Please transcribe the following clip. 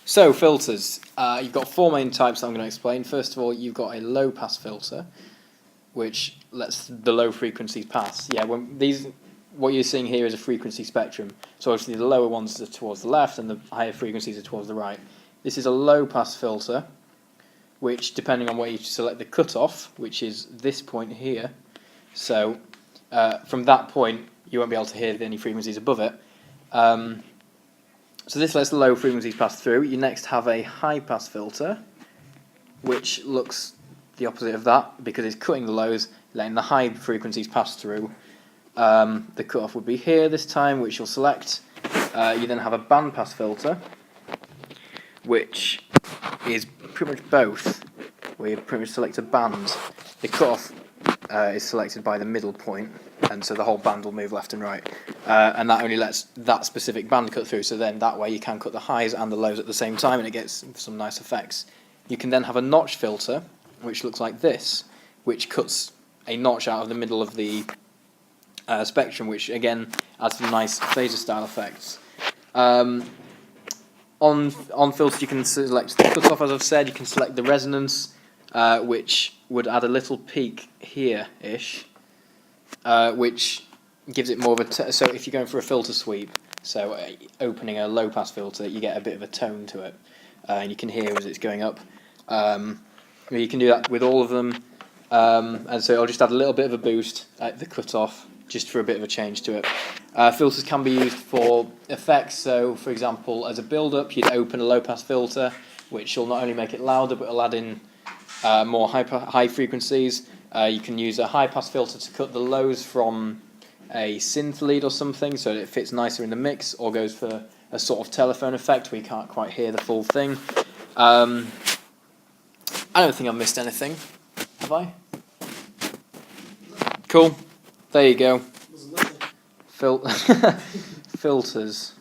So filters, you've got four main types that I'm going to explain. First of all, you've got a low pass filter, which lets the low frequencies pass. Yeah, what you're seeing here is a frequency spectrum. So obviously the lower ones are towards the left and the higher frequencies are towards the right. This is a low pass filter, which depending on where you select the cutoff, which is this point here. So from that point, you won't be able to hear any frequencies above it. So this lets the low frequencies pass through. You next have a high pass filter, which looks the opposite of that because it's cutting the lows, letting the high frequencies pass through. The cutoff would be here this time, which you'll select. You then have a band pass filter, which is pretty much both, where you pretty much select a band. The cutoff is selected by the middle point, and so the whole band will move left and right. And that only lets that specific band cut through, so then that way you can cut the highs and the lows at the same time, and it gets some nice effects. You can then have a notch filter, which looks like this, which cuts a notch out of the middle of the spectrum, which again adds some nice phaser style effects. On filters you can select the cutoff, as I've said. You can select the resonance, which would add a little peak here-ish, which gives it more of a so if you're going for a filter sweep, so opening a low pass filter, you get a bit of a tone to it, and you can hear as it's going up. You can do that with all of them, and so I'll just add a little bit of a boost at the cutoff, just for a bit of a change to it. Filters can be used for effects, so for example, as a build-up, you'd open a low-pass filter, which will not only make it louder, but will add in more high frequencies. You can use a high-pass filter to cut the lows from a synth lead or something, so that it fits nicer in the mix, or goes for a sort of telephone effect where you can't quite hear the full thing. I don't think I've missed anything, have I? Cool. There you go. Filters.